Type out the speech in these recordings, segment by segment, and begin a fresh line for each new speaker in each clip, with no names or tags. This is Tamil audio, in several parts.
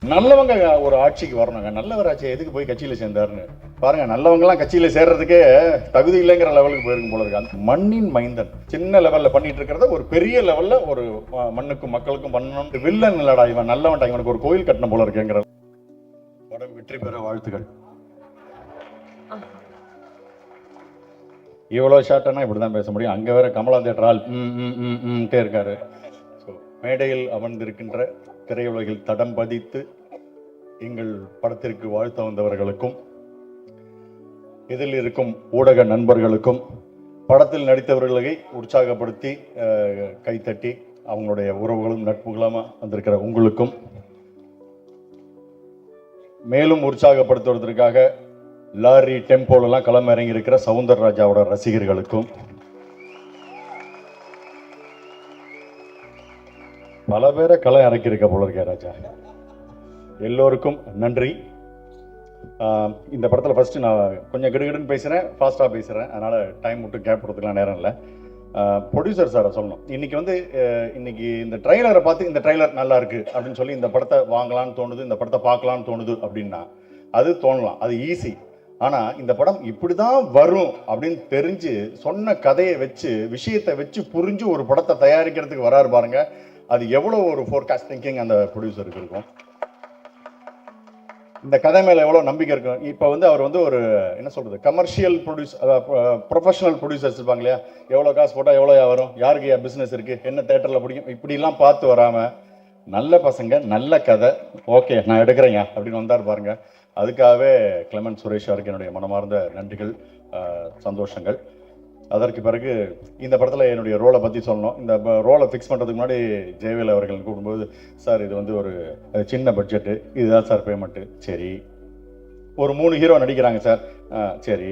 நல்லவங்க ஒரு ஆட்சிக்கு வரணுங்க. நல்லவர் ஆட்சி எதுக்கு போய் கட்சியில் சேர்ந்தாருன்னு பாருங்க. நல்லவங்கலாம் கட்சியில் சேர்றதுக்கே தகுதி இல்லைங்கிற லெவலுக்கு போயிருக்கும் போல இருக்கு. மண்ணின் மைந்தன் சின்ன லெவலில் பண்ணிட்டு இருக்கிறத ஒரு பெரிய லெவலில் ஒரு மண்ணுக்கும் மக்களுக்கும் பண்ணணும். வில்லன் இல்லடா இவன், நல்லவன்டா, இவனுக்கு ஒரு கோயில் கட்டணம் போல இருக்குங்கிற படம் வெற்றி பெற வாழ்த்துக்கள். இவ்வளோ ஷார்ட்டானா இப்படி தான் பேச முடியும். அங்கே வேற கமலா தேட்டர் ஆள் இருக்காரு. ஸோ மேடையில் அமர்ந்திருக்கின்ற திரையுலகில் தடம் பதித்து எங்கள் படத்திற்கு வாழ்த்த வந்தவர்களுக்கும், இதில் இருக்கும் ஊடக நண்பர்களுக்கும், படத்தில் நடித்தவர்களை உற்சாகப்படுத்தி கைத்தட்டி அவங்களுடைய உறவுகளும் நட்புகளும் வந்திருக்கிற உங்களுக்கும், மேலும் உற்சாகப்படுத்துவதற்காக லாரி டெம்போலெல்லாம் களம் இறங்கி இருக்கிற சவுந்தரராஜாவோட ரசிகர்களுக்கும், பல பேரை களம் இறக்கியிருக்க போல இருக்க ராஜா, எல்லோருக்கும் நன்றி. இந்த படத்தில் ஃபஸ்ட்டு நான் கொஞ்சம் கிடுகிடுன்னு பேசுகிறேன், ஃபாஸ்ட்டாக பேசுகிறேன், அதனால் டைம் விட்டு கேப் கொடுத்துக்கலாம் நேரம் இல்லை. ப்ரொடியூசர் சாரை சொல்லணும். இன்னைக்கு இந்த ட்ரைலரை பார்த்து இந்த ட்ரைலர் நல்லா இருக்குது அப்படின்னு சொல்லி இந்த படத்தை வாங்கலான்னு தோணுது, இந்த படத்தை பார்க்கலான்னு தோணுது அப்படின்னா அது தோணலாம், அது ஈஸி. ஆனால் இந்த படம் இப்படி தான் வரும் அப்படின்னு தெரிஞ்சு சொன்ன கதையை வச்சு விஷயத்தை வச்சு புரிஞ்சு ஒரு படத்தை தயாரிக்கிறதுக்கு வராரு பாருங்க. அது எவ்வளோ ஒரு ஃபோர்காஸ்ட் திங்கிங் அந்த ப்ரொடியூசருக்கு இருக்கும், இந்த கதை மேலே எவ்வளோ நம்பிக்கை இருக்கும். இப்போ அவர் ஒரு என்ன சொல்கிறது, கமர்ஷியல் ப்ரொஃபஷனல் ப்ரொடியூசர்ஸ் இருப்பாங்க இல்லையா, எவ்வளோ காசு போட்டால் எவ்வளோ வரும், யாருக்கு பிஸ்னஸ் இருக்குது, என்ன தேட்டரில் பிடிக்கும், இப்படிலாம் பார்த்து வராமல் நல்ல பசங்க நல்ல கதை, ஓகே நான் எடுக்கிறேங்க அப்படின்னு வந்தார் பாருங்க. அதுக்காகவே கிளமன் சுரேஷாருக்கு என்னுடைய மனமார்ந்த நன்றிகள், சந்தோஷங்கள். அதற்கு பிறகு இந்த படத்தில் என்னுடைய ரோலை பற்றி சொல்லணும். இந்த ரோலை ஃபிக்ஸ் பண்ணுறதுக்கு முன்னாடி ஜெயவேல் அவர்கள் கூப்பிடும்போது, சார் இது ஒரு சின்ன பட்ஜெட்டு, இதுதான் சார் பேமெண்ட்டு. சரி, ஒரு 3 ஹீரோ நடிக்கிறாங்க சார். சரி,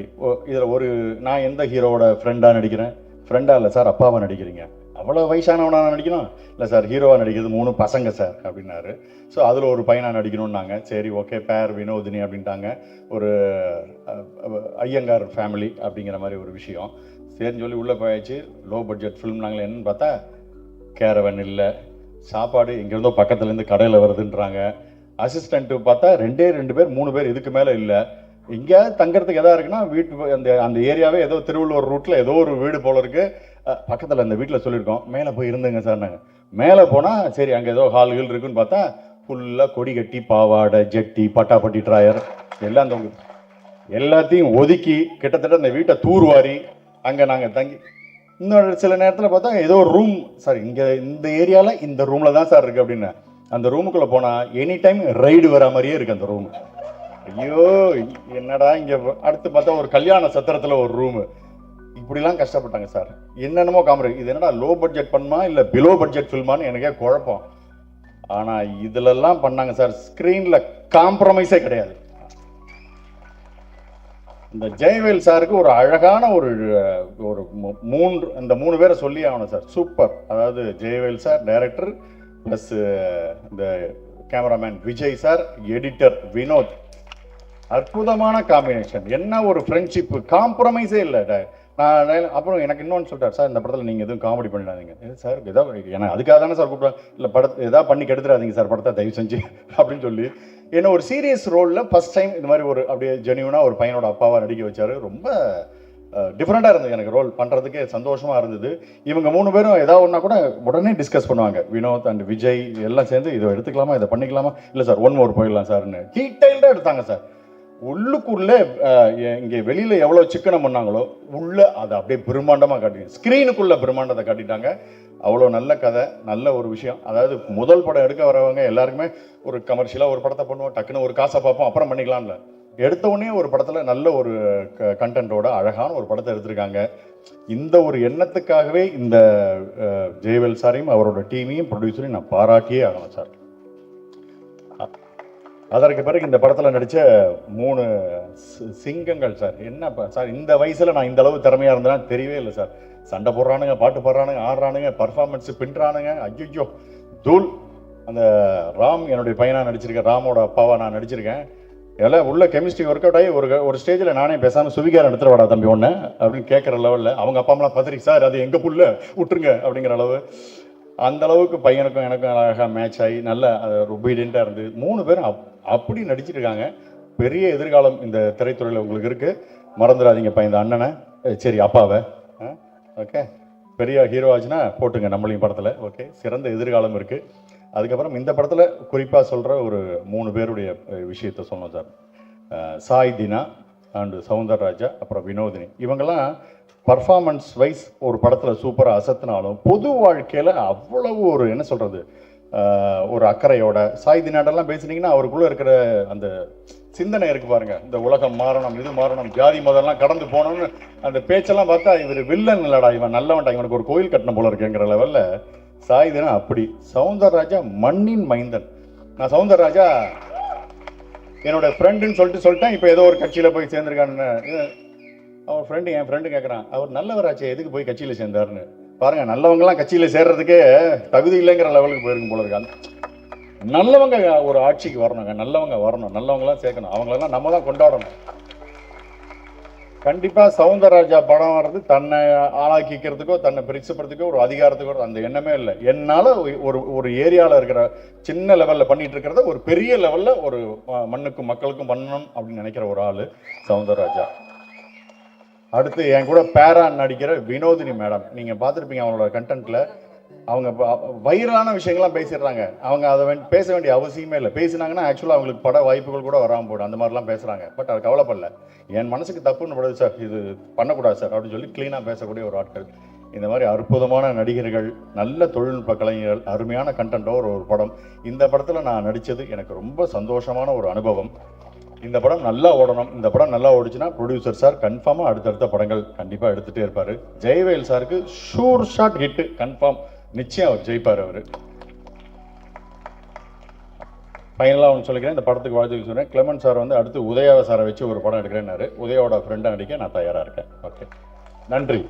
இதில் நான் எந்த ஹீரோவோட ஃப்ரெண்டாக நடிக்கிறேன்? ஃப்ரெண்டாக இல்லை சார், அப்பாவை நடிக்கிறீங்க. அவ்வளோ வயசானவனா நடிக்கணும்? இல்லை சார், ஹீரோவாக நடிக்கிறது 3 பசங்க சார் அப்படின்னாரு. ஸோ அதில் ஒரு பையனாக நடிக்கணும்னாங்க. சரி ஓகே, பேர் வினோதினி அப்படின்ட்டாங்க. ஒரு ஐயங்கார் ஃபேமிலி அப்படிங்கிற மாதிரி ஒரு விஷயம். சரின்னு சொல்லி உள்ளே போயாச்சு. Low budget film. நாங்கள் என்னன்னு பார்த்தா கேரவன் இல்லை, சாப்பாடு இங்கேருந்தோ பக்கத்துலேருந்து கடையில் வருதுன்றாங்க. அசிஸ்டண்ட்டு பார்த்தா 2 பேர் 3 பேர், இதுக்கு மேலே இல்லை. எங்கேயாவது தங்கறதுக்கு எதாவது இருக்குன்னா வீட்டு அந்த ஏரியாவே ஏதோ திருவள்ளூர் ரூட்டில் ஏதோ ஒரு வீடு போல இருக்குது. பக்கத்தில் அந்த வீட்டில் சொல்லியிருக்கோம், மேலே போய் இருந்துங்க சார். நாங்கள் மேலே போனால் சரி அங்கே ஏதோ ஹால்கள் இருக்குன்னு பார்த்தா ஃபுல்லாக கொடி கட்டி, பாவாடை, ஜெட்டி, பட்டாப்பட்டி, ட்ராயர் எல்லாம் அந்த எல்லாத்தையும் ஒதுக்கி கிட்டத்தட்ட அந்த வீட்டை தூர்வாரி அங்கே நாங்கள் தங்கி, இன்னொரு சில நேரத்தில் பார்த்தா ஏதோ ஒரு ரூம், சார் இங்கே இந்த ஏரியாவில் இந்த ரூமில் தான் சார் இருக்குது அப்படின்னு. அந்த ரூமுக்குள்ளே போனால் எனி டைம் ரைடு வர மாதிரியே இருக்குது அந்த ரூமு. ஐயோ என்னடா இங்கே. அடுத்து பார்த்தா ஒரு கல்யாண சத்திரத்தில் ஒரு ரூமு. இப்படிலாம் கஷ்டப்பட்டாங்க சார். என்னென்னமோ காமெடி. இது என்னடா லோ பட்ஜெட் பண்ணுமா இல்லை பிலோ பட்ஜெட் ஃபில்மான்னு எனக்கே குழப்பம். ஆனால் இதிலெல்லாம் பண்ணாங்க சார். ஸ்க்ரீனில் காம்ப்ரமைஸே கிடையாது. இந்த ஜெயவேல் சாருக்கு ஒரு அழகான ஒரு 3 பேரை சொல்லி ஆகணும் சார். சூப்பர். அதாவது ஜெயவேல் சார் டைரக்டர், ப்ளஸ் இந்த cameraman Vijay sir, editor Vinod. அற்புதமான காம்பினேஷன். என்ன ஒரு ஃப்ரெண்ட்ஷிப், காம்ப்ரமைஸே இல்லை. நான் அப்புறம் எனக்கு இன்னொன்று சொல்லிட்டார், சார் இந்த படத்தில் நீங்கள் எதுவும் காமெடி பண்ணிடாதீங்க சார். ஏதாவது ஏன்னா அதுக்காக தானே சார் கூப்பிடுவேன். இல்லை படத்தை எதாவது பண்ணி கெடுத்துடாதீங்க சார் படத்தை தயவு செஞ்சு அப்படின்னு சொல்லி என்ன ஒரு சீரியஸ் ரோலில் ஃபஸ்ட் டைம் இந்த மாதிரி ஒரு அப்படியே ஜெனியூனாக ஒரு பையனோட அப்பாவாக நடிக்க வச்சார். ரொம்ப டிஃப்ரெண்ட்டாக இருந்தது. எனக்கு ரோல் பண்ணுறதுக்கே சந்தோஷமாக இருந்தது. இவங்க 3 பேரும் ஏதாவது ஒன்றா கூட உடனே டிஸ்கஸ் பண்ணுவாங்க. வினோத் அண்ட் விஜய் எல்லாம் சேர்ந்து இதை எடுத்துக்கலாமா, இதை பண்ணிக்கலாமா, இல்லை சார் 1 more போயிடலாம் சார்னு டீட்டெயில்டாக எடுத்தாங்க சார். உள்ளுக்குள்ளே இங்கே வெளியில் எவ்வளோ சிக்கனம் பண்ணாங்களோ உள்ளே அதை அப்படியே பிரம்மாண்டமாக காட்டிட்டாங்க. ஸ்க்ரீனுக்குள்ளே பிரம்மாண்டத்தை காட்டிட்டாங்க. அவ்வளோ நல்ல கதை, நல்ல ஒரு விஷயம். அதாவது முதல் படம் எடுக்க வரவங்க எல்லாருக்குமே ஒரு கமர்ஷியலாக ஒரு படத்தை பண்ணுவோம், டக்குன்னு ஒரு காசை பார்ப்போம், அப்புறம் பண்ணிக்கலாம்ல. எடுத்த உடனே ஒரு படத்தில் நல்ல ஒரு கண்டென்ட்டோட அழகான ஒரு படத்தை எடுத்திருக்காங்க. இந்த ஒரு எண்ணத்துக்காகவே இந்த ஜெயவேல் சாரையும் அவரோட டீமையும் ப்ரொடியூசரையும் நான் பாராட்டியே ஆகணும் சார். அதற்கு பிறகு இந்த படத்தில் நடித்த 3 சிங்கங்கள் சார். என்ன சார் இந்த வயசில் நான் இந்த அளவு திறமையாக இருந்தேன்னா தெரியவே இல்லை சார். சண்டை போடுறானுங்க, பாட்டு பாடுறானுங்க, ஆடுறானுங்க, பர்ஃபார்மன்ஸு பின்னுறானுங்க. ஐயோ தூள். அந்த ராம் என்னுடைய பையனாக நடிச்சிருக்கேன், ராமோட அப்பாவாக நான் நடிச்சிருக்கேன். எல்லாம் உள்ள கெமிஸ்ட்ரி ஒர்க் அவுட் ஆகி ஒரு ஸ்டேஜில் நானே பேசாமல் சுவிகாரம் எடுத்துகிட்டு வாடா தம்பி ஒன்று அப்படின்னு கேட்குற லெவலில் அவங்க அப்பா அம்மாலாம் பத்திரிக்கை சார் அது எங்கள் புள்ள விட்டுருங்க அப்படிங்கிற அளவு அந்த அளவுக்கு பையனுக்கும் எனக்கும் அழகாக மேட்ச் ஆகி நல்ல ஒபீடியண்ட்டாக இருந்து 3 பேரும் அப்படி நடிச்சிருக்காங்க. பெரிய எதிர்காலம் இந்த திரைத்துறையில் உங்களுக்கு இருக்குது. மறந்துடாதீங்க இந்த அண்ணனை, சரி அப்பாவை, ஓகே, பெரிய ஹீரோ ஆச்சுன்னா போட்டுங்க நம்மளையும் படத்தில். ஓகே, சிறந்த எதிர்காலம் இருக்குது. அதுக்கப்புறம் இந்த படத்தில் குறிப்பாக சொல்கிற ஒரு 3 பேருடைய விஷயத்த சொன்னோம் sir. Sai Dina and Soundararaja, அப்புறம் வினோதினி. இவங்கெல்லாம் பர்ஃபார்மன்ஸ் வைஸ் ஒரு படத்தில் சூப்பராக அசத்தினாலும் பொது வாழ்க்கையில் அவ்வளவு ஒரு என்ன சொல்கிறது, ஒரு அக்கறையோட. சாய் தினாட்டெல்லாம் பேசுனீங்கன்னா அவருக்குள்ளே இருக்கிற அந்த சிந்தனை இருக்குது பாருங்க. இந்த உலகம் மாறணும், இது மாறணும், ஜாதி மதம்லாம் கடந்து போகணும்னு அந்த பேச்செல்லாம் பார்த்தா இவர் வில்லன் இல்லடா, இவன் நல்லவன்டா, இவனுக்கு ஒரு கோயில் கட்டணம் போல இருக்குங்கிற லெவலில் சாய் தினா அப்படி. சவுந்தரராஜா மண்ணின் மைந்தன். நான் சவுந்தரராஜா என்னோட ஃப்ரெண்டுன்னு சொல்லிட்டேன். இப்போ ஏதோ ஒரு கட்சியில் போய் சேர்ந்துருக்கான்னு அவர் ஃப்ரெண்டு, என் ஃப்ரெண்டு கேட்குறான், அவர் நல்லவராச்சே எதுக்கு போய் கட்சியில் சேர்ந்தாருன்னு. பாருங்க, நல்லவங்கலாம் கட்சியில் சேர்றதுக்கே தகுதி இல்லைங்கிற லெவலுக்கு போயிருக்கும் போல இருக்காங்க. நல்லவங்க ஒரு ஆட்சிக்கு வரணுங்க, நல்லவங்க வரணும், நல்லவங்களாம் சேர்க்கணும், அவங்களெல்லாம் நம்ம தான் கொண்டாடணும். கண்டிப்பாக சவுந்தரராஜா படம் வர்றது தன்னை ஆளாக்கிக்கிறதுக்கோ தன்னை பிரிச்சுப்படுறதுக்கோ ஒரு அதிகாரத்துக்கோ அந்த எண்ணமே இல்லை. என்னால் ஒரு ஏரியாவில் இருக்கிற சின்ன லெவலில் பண்ணிட்டு இருக்கிறத ஒரு பெரிய லெவலில் ஒரு மண்ணுக்கும் மக்களுக்கும் பண்ணணும் அப்படின்னு நினைக்கிற ஒரு ஆள் சவுந்தரராஜா. அடுத்து என் கூட பேரா நடிக்கிற வினோதினி மேடம். நீங்கள் பார்த்துருப்பீங்க அவங்களோட கண்டென்ட்டில். அவங்க வைரலான விஷயங்கள்லாம் பேசிடுறாங்க. அவங்க அதை பேச வேண்டிய அவசியமே இல்லை. பேசினாங்கன்னா ஆக்சுவலாக அவங்களுக்கு பட வாய்ப்புகள் கூட வராமல் போய்டும். அந்த மாதிரிலாம் பேசுகிறாங்க. பட் அது கவலைப்படல. என் மனசுக்கு தப்புன்னு படுது சார், இது பண்ணக்கூடாது சார் அப்படின்னு சொல்லி க்ளீனாக பேசக்கூடிய ஒரு ஆட்கள். இந்த மாதிரி அற்புதமான நடிகர்கள், நல்ல தொழில்நுட்ப கலைஞர்கள், அருமையான கண்டென்ட்டோட ஒரு படம். இந்த படத்தில் நான் நடித்தது எனக்கு ரொம்ப சந்தோஷமான ஒரு அனுபவம். இந்த படம் நல்லா ஓடணும். இந்த படம் நல்லா ஓடிச்சுன்னா ப்ரொடியூசர் சார் கன்ஃபார்மாக அடுத்தடுத்த படங்கள் கண்டிப்பாக எடுத்துகிட்டே இருப்பார். ஜெயவேல் சாருக்கு ஷூர் ஷாட் ஹிட்டு கன்ஃபார்ம், நிச்சயம் அவர் ஜெயிப்பார். அவர் ஃபைனலாக ஒன்று சொல்லிக்கிறேன், இந்த படத்துக்கு வாழ்த்து சொல்கிறேன். கிளமன் சார் வந்து அடுத்து உதயா சாரை வச்சு ஒரு படம் எடுக்கிறேன்னாரு. உதயாவோட ஃப்ரெண்டாக நடிக்க நான் தயாராக இருக்கேன். ஓகே, நன்றி.